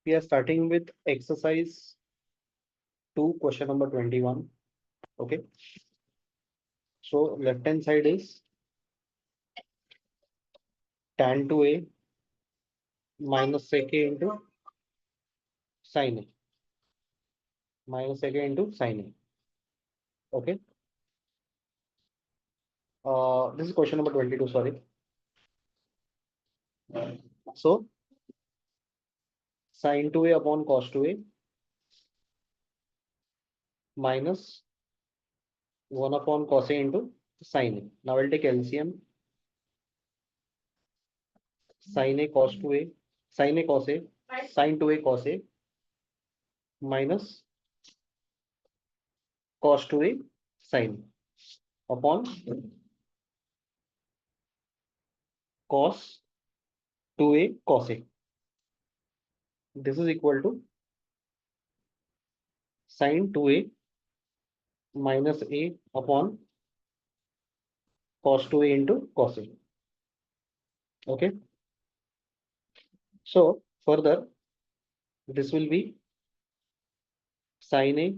We are starting with exercise 2, question number 21. Okay. So left hand side is tan 2a minus sec a into sin a. Minus sec a into sin a. Okay. This is question number 22, sorry. So sin 2a upon cos 2a minus 1 upon cos a into sin a. Now I'll take LCM. Sin a cos 2a, sin a cos a, sin 2a cos a minus cos 2a sin upon cos 2a cos a. This is equal to sin 2a minus a upon cos 2a into cos a. Okay. So further, this will be sin a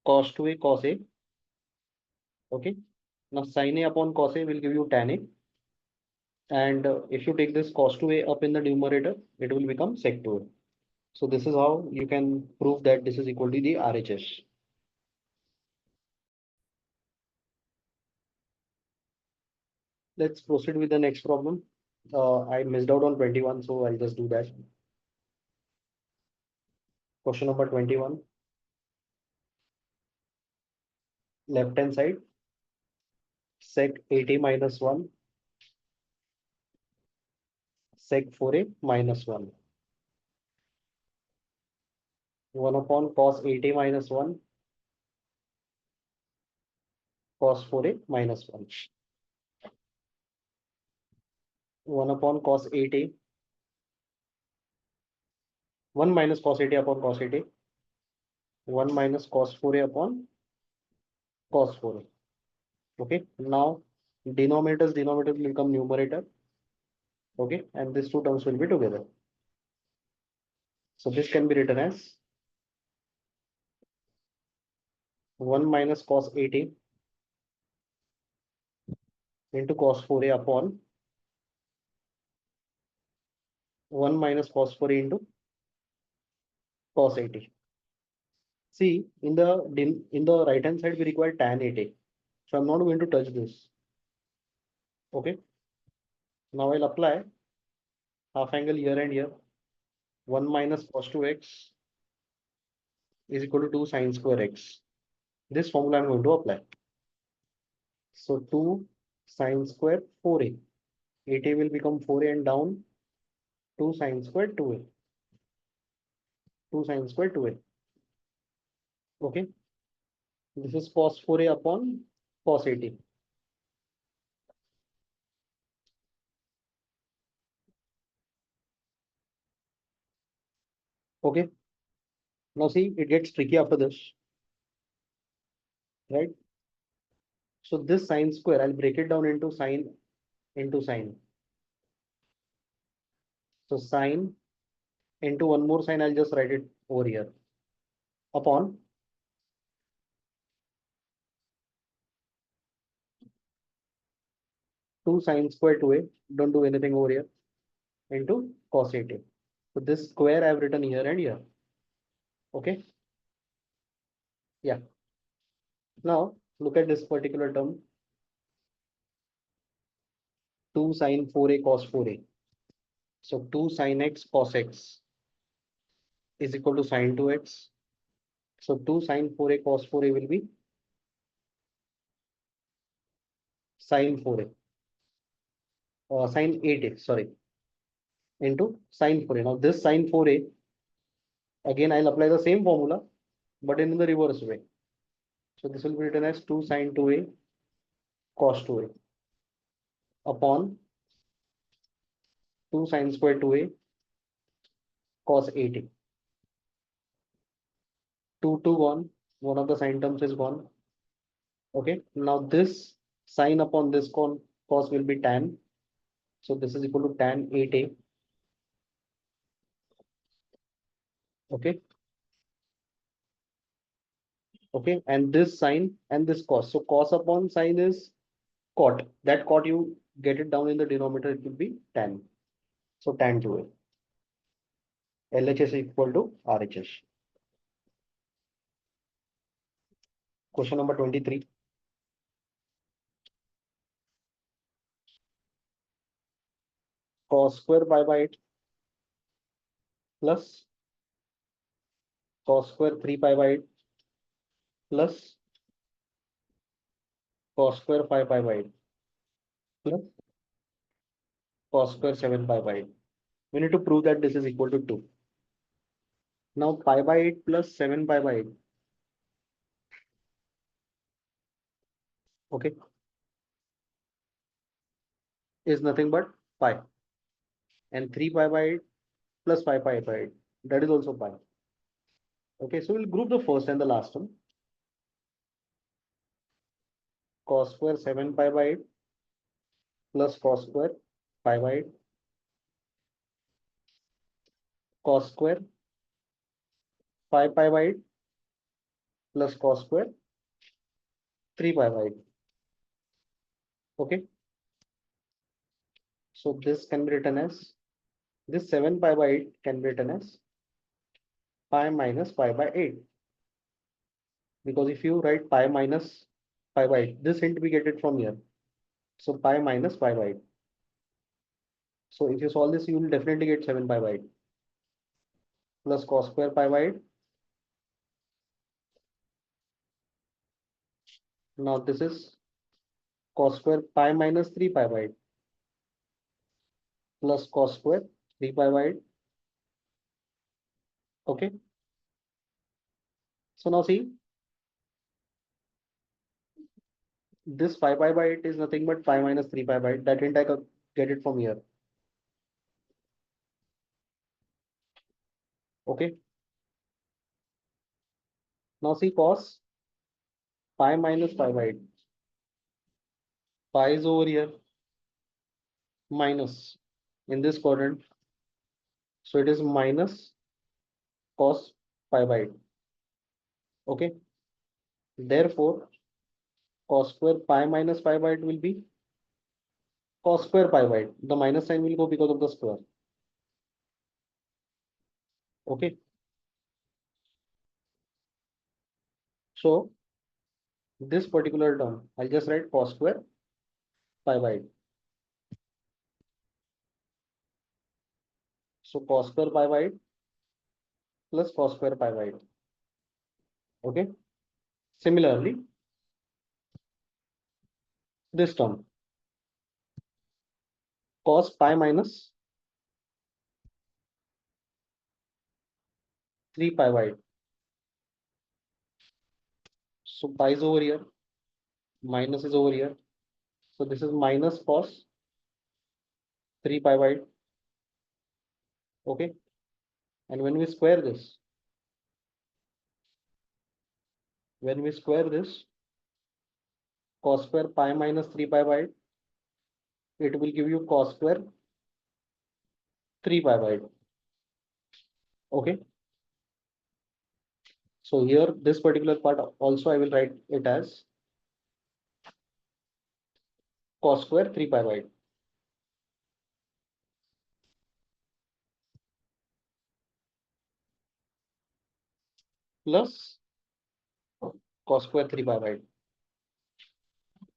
cos 2a cos a. Okay. Now sin a upon cos a will give you tan a. And if you take this cos 2a up in the numerator, it will become sec 2a. So this is how you can prove that this is equal to the RHS. Let's proceed with the next problem. I missed out on 21, so I'll just do that. Question number 21. Left hand side, sec 80 minus 1, sec 4a minus 1. 1 upon cos 80 minus 1, cos 4a minus 1. 1 upon cos 80, 1 minus cos 80 upon cos 80, 1 minus cos 4a upon cos 4a. Okay, now denominator will become numerator. Okay, and these two terms will be together. So this can be written as 1 minus cos 80 into cos 4a upon 1 minus cos 4a into cos 80. See, in the right hand side, we require tan 80. So I'm not going to touch this. Okay. Now I'll apply half angle here and here. 1 minus cos 2x is equal to 2 sine square x. This formula I'm going to apply. So 2 sine square 4a. 80 will become 4a and down 2 sine square 2a. 2 sine square 2a. Okay. This is cos 4a upon cos 80. Okay. Now see, it gets tricky after this, right? So this sine square, I'll break it down into sine into sine. So sine into one more sine, I'll just write it over here upon 2 sine square 2a. Don't do anything over here into cos 80. So this square I've written here and here. Okay. Yeah. Now look at this particular term. 2 sine 4a cos 4a. So 2 sine x cos x is equal to sine 2x. So 2 sine 4a cos 4a will be sine 4a. Sine 8a, sorry, into sine 4a. Now this sine 4a, again I'll apply the same formula, but in the reverse way. So this will be written as 2 sine 2a cos 2a upon 2 sine square 2a cos 80. 2 to 1, one of the sine terms is gone. Okay, now this sine upon this cos will be tan. So this is equal to tan 8a Okay. Okay. And this sine and this cos. So cos upon sine is cot. That cot you get it down in the denominator, it will be tan. So tan 2a. LHS is equal to RHS. Question number 23. Cos square pi by 8 plus cos square 3 pi by 8 plus cos square 5 pi by 8 plus cos square 7 pi by 8. We need to prove that this is equal to 2. Now pi by 8 plus 7 pi by 8. Okay. Is nothing but pi. And 3 pi by 8 plus 5 pi by 8. That is also pi. Okay. So we'll group the first and the last one. Cos square 7 pi by 8 plus cos square pi by 8. Cos square 5 pi by 8 plus cos square 3 pi by 8. Okay. So this can be written as, this 7 pi by 8 can be written as pi minus pi by 8. Because if you write pi minus pi by 8, this hint we get it from here. So pi minus pi by 8. So if you solve this, you will definitely get 7 pi by 8 plus cos square pi by 8. Now this is cos square pi minus 3 pi by 8 plus cos square 3 pi by 8. Okay. So now see, this 5 pi by 8 is nothing but pi minus 3 pi by 8. That hint I could get it from here. Okay. Now see cos pi minus pi by 8. Pi is over here minus in this quadrant. So it is minus cos pi by 8. Okay. Therefore, cos square pi minus pi by 8 will be cos square pi by 8. The minus sign will go because of the square. Okay. So this particular term, I'll just write cos square pi by 8. So cos square pi by 8 plus cos square pi by 8. Okay. Similarly, this term cos pi minus 3 pi by 8. So pi is over here, minus is over here. So this is minus cos 3 pi by 8. Okay. And when we square this, cos square pi minus 3 pi by 8, it will give you cos square 3 pi by 8. Okay. So here, this particular part also I will write it as cos square 3 pi by 8 plus cos square 3 pi by 8.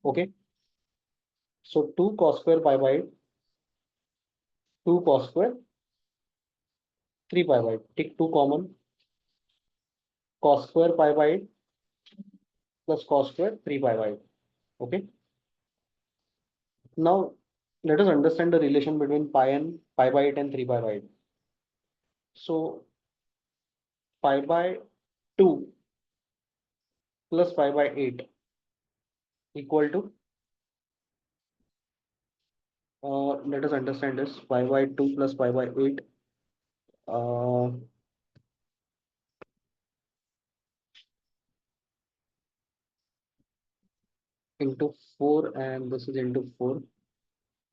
Okay. So 2 cos square pi by 8, 2 cos square 3 pi by 8. Take 2 common. Cos square pi by 8 plus cos square 3 pi by 8. Okay. Now let us understand the relation between pi by 8 and 3 pi by 8. So pi by 2 plus pi by 8 equal to, let us understand this, pi by 2 plus pi by 8 uh, into 4, and this is into 4.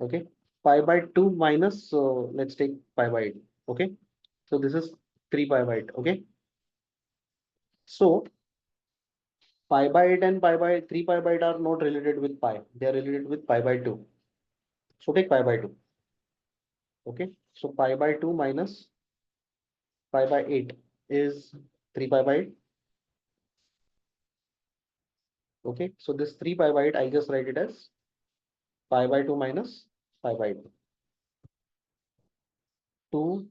Okay. Pi by 2 minus, let's take pi by 8. Okay. So this is 3 pi by 8. Okay. So pi by 8 and pi by 3 pi by 8 are not related with pi. They are related with pi by 2. So take pi by 2. Okay. So pi by 2 minus pi by 8 is 3 pi by 8. Okay. So this 3 pi by 8, I just write it as pi by 2 minus pi by 2. 2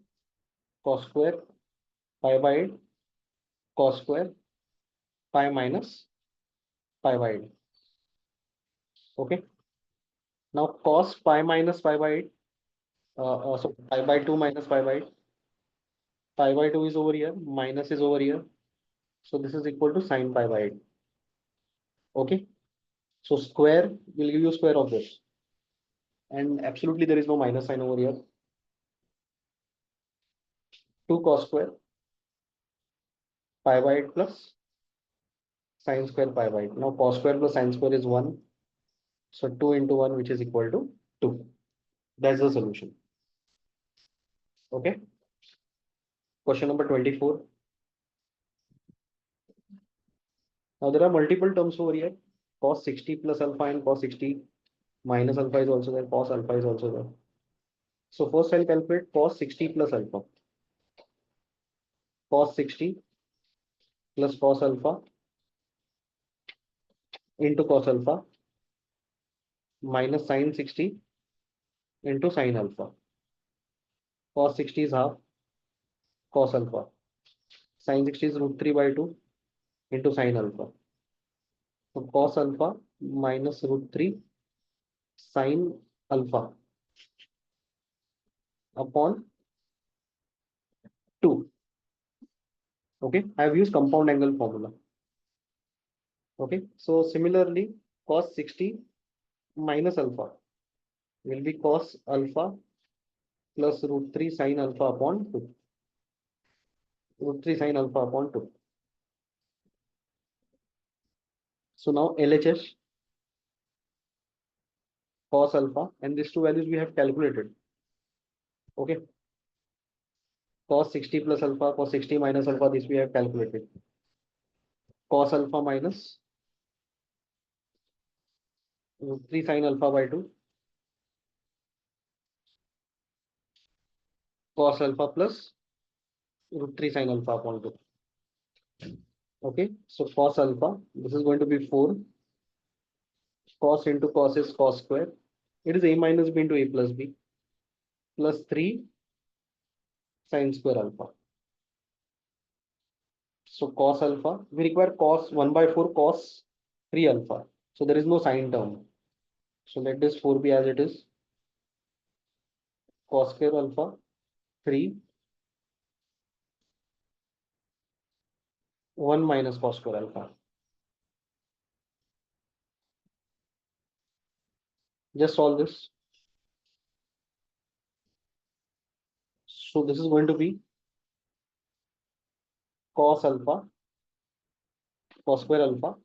cos square pi by 8 cos square pi minus pi by 8. Okay. Now cos pi minus pi by 8. So pi by 2 minus pi by 8. Pi by 2 is over here. Minus is over here. So this is equal to sine pi by 8. Okay. So square will give you square of this. And absolutely there is no minus sign over here. 2 cos square pi by 8 plus sine square pi by 8. Now cos square plus sine square is 1. So 2 into 1, which is equal to 2. That's the solution. Okay. Question number 24. Now there are multiple terms over here. Cos 60 plus alpha and cos 60 minus alpha is also there. Cos alpha is also there. So first I'll calculate cos 60 plus alpha. Cos 60 plus cos alpha into cos alpha minus sin 60 into sin alpha. Cos 60 is half cos alpha. Sin 60 is root 3 by 2 into sin alpha. So cos alpha minus root 3 sin alpha upon 2. Okay, I have used compound angle formula. Okay, so similarly, cos 60 minus alpha will be cos alpha plus root 3 sin alpha upon 2. Root 3 sin alpha upon 2. So now LHS cos alpha, and these two values we have calculated. Okay, cos 60 plus alpha, cos 60 minus alpha, this we have calculated. Cos alpha minus root 3 sin alpha by 2. Cos alpha plus root 3 sin alpha upon 2. Okay, so cos alpha, this is going to be 4. Cos into cos is cos square. It is a minus b into a plus b plus 3 sin square alpha. So cos alpha, we require cos 1 by 4 cos 3 alpha. So there is no sin term. So let this 4 be as it is. Cos square alpha 3 1 minus cos square alpha. Just solve this. So this is going to be cos alpha cos square alpha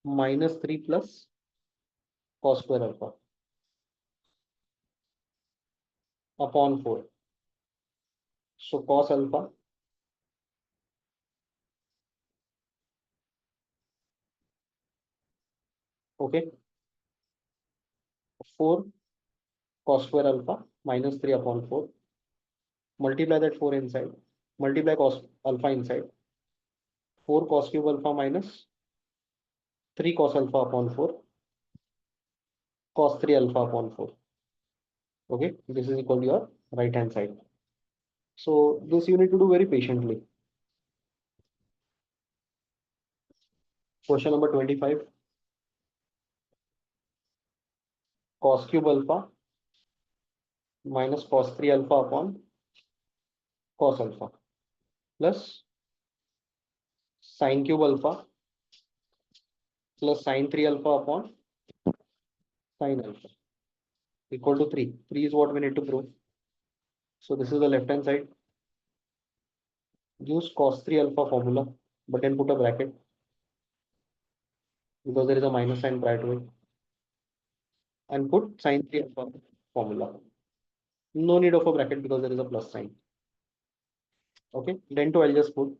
minus 3 plus cos square alpha upon 4. So cos alpha okay 4 cos square alpha minus 3 upon 4. Multiply that 4 inside. Multiply cos alpha inside. 4 cos cube alpha minus 3 cos alpha upon 4 cos 3 alpha upon 4. Okay, this is equal to your right hand side. So this you need to do very patiently. Question number 25. Cos cube alpha minus cos 3 alpha upon cos alpha plus sin cube alpha plus sin 3 alpha upon sin alpha equal to 3. 3 is what we need to prove. So this is the left hand side. Use cos 3 alpha formula, but then put a bracket because there is a minus sign prior to it. And put sin 3 alpha formula. No need of a bracket because there is a plus sign. Okay, then to I'll just put.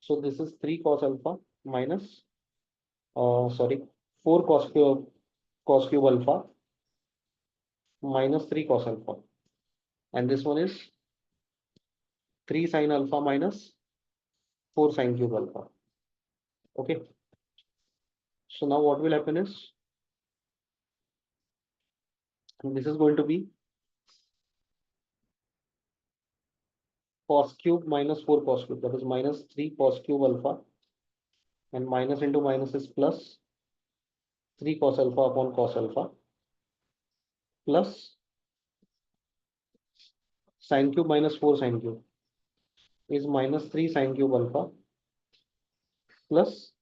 So this is 3 cos alpha minus, sorry, 4 cos cube alpha minus 3 cos alpha. And this one is 3 sin alpha minus 4 sin cube alpha. Okay. So now what will happen is, this is going to be cos cube minus 4 cos cube. That is minus 3 cos cube alpha, and minus into minus is plus 3 cos alpha upon cos alpha, plus sin cube minus 4 sin cube is minus 3 sin cube alpha plus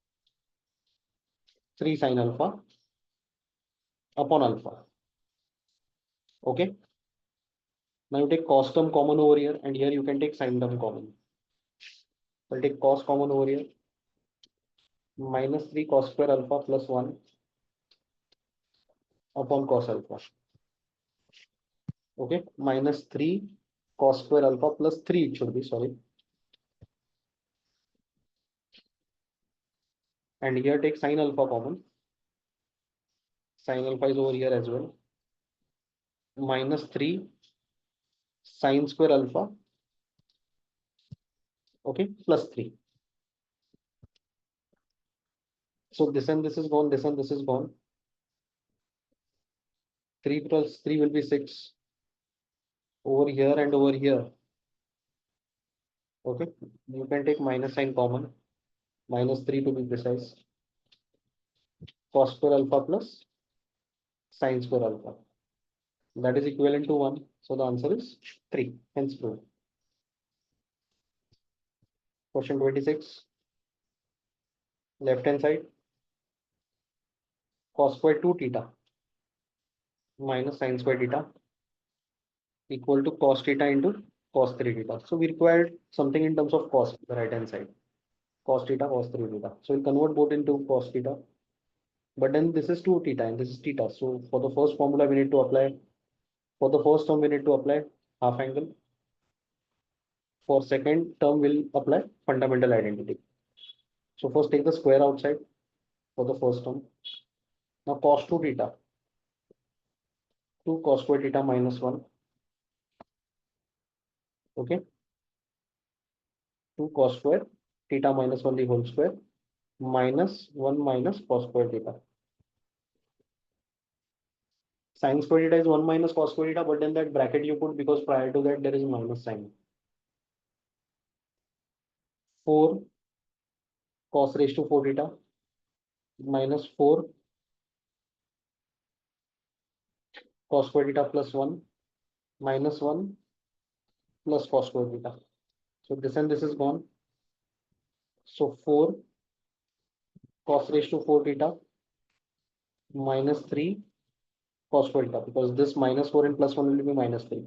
3 sin alpha upon alpha. Okay. Now you take cos term common over here, and here you can take sin term common. I'll take cos common over here. Minus 3 cos square alpha plus 1 upon cos alpha. Okay. Minus 3 cos square alpha plus 3 it should be, sorry. And here take sin alpha common. Sin alpha is over here as well. Minus 3 sin square alpha. Okay. Plus 3. So this and this is gone. This and this is gone. 3 plus 3 will be 6. Over here and over here. Okay. You can take minus sign common. Minus 3 to be precise. Cos square alpha plus sin square alpha. That is equivalent to 1. So the answer is 3. Hence proved. Question 26. Left hand side. Cos square 2 theta minus sin square theta equal to cos theta into cos 3 theta. So we required something in terms of cos, the right hand side. Cos theta, cos 3 theta. So we'll convert both into cos theta. But then this is 2 theta and this is theta. So for the first formula, we need to apply, for the first term, we need to apply half angle. For second term, we'll apply fundamental identity. So first take the square outside for the first term. Now cos 2 theta, 2 cos square theta minus 1. Okay. 2 cos square theta minus 1 the whole square minus 1 minus cos square theta. Sin square theta is 1 minus cos square theta, but then that bracket you put because prior to that there is minus sign. 4 cos raised to 4 theta minus 4 cos square theta plus 1 minus 1 plus cos square theta. So this and this is gone. So 4 cos raised to 4 theta minus 3 cos square theta, because this minus 4 and plus 1 will be minus 3.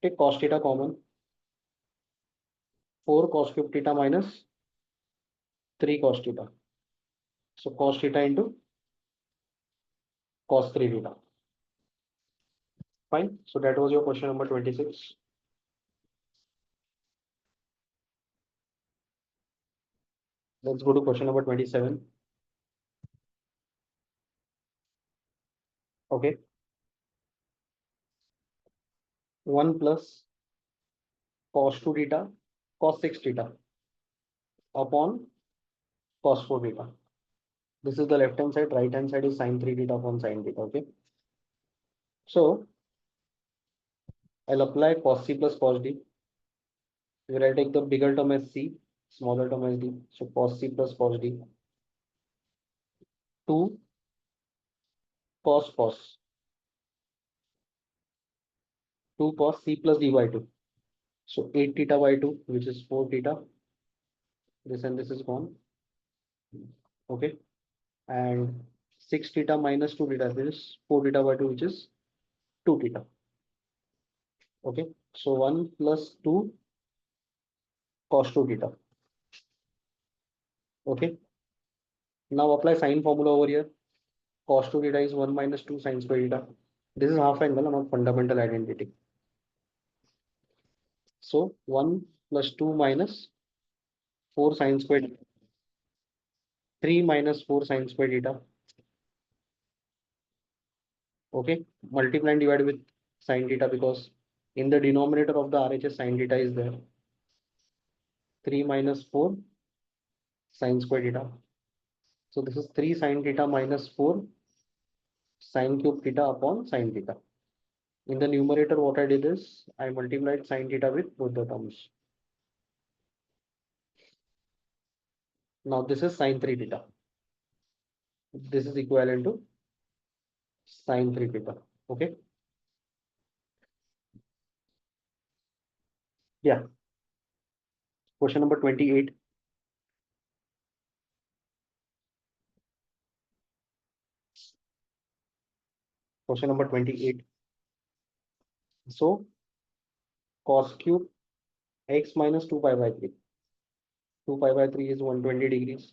Take cos theta common. 4 cos cube theta minus 3 cos theta. So cos theta into cos 3 theta. Fine. So that was your question number 26. Let's go to question number 27. Okay. 1 plus cos 2 theta cos 6 theta upon cos 4 theta. This is the left hand side. Right hand side is sin 3 theta upon sin theta. Okay. So I'll apply cos c plus cos d, where I take the bigger term as c, smaller term as d. So cos c plus cos d. 2 cos cos. 2 cos c plus d by 2. So 8 theta by 2, which is 4 theta. This and this is gone. Okay. And 6 theta minus 2 theta, this is 4 theta by 2, which is 2 theta. Okay. So 1 plus 2 cos 2 theta. Okay. Now apply sine formula over here. Cos 2 theta is 1 minus 2 sin square theta. This is half angle, not fundamental identity. So 1 plus 2 minus 4 sine squared, 3 minus 4 sine squared theta. Okay, multiply and divide with sine theta because in the denominator of the RHS sine theta is there. 3 minus 4 sine squared theta. So this is 3 sine theta minus 4 sine cube theta upon sine theta. In the numerator, what I did is I multiplied sine theta with both the terms. Now this is sine 3 theta. This is equivalent to sine 3 theta. Okay. Yeah. Question number 28. Question number 28. So cos cube x minus 2 pi by 3. 2 pi by 3 is 120 degrees.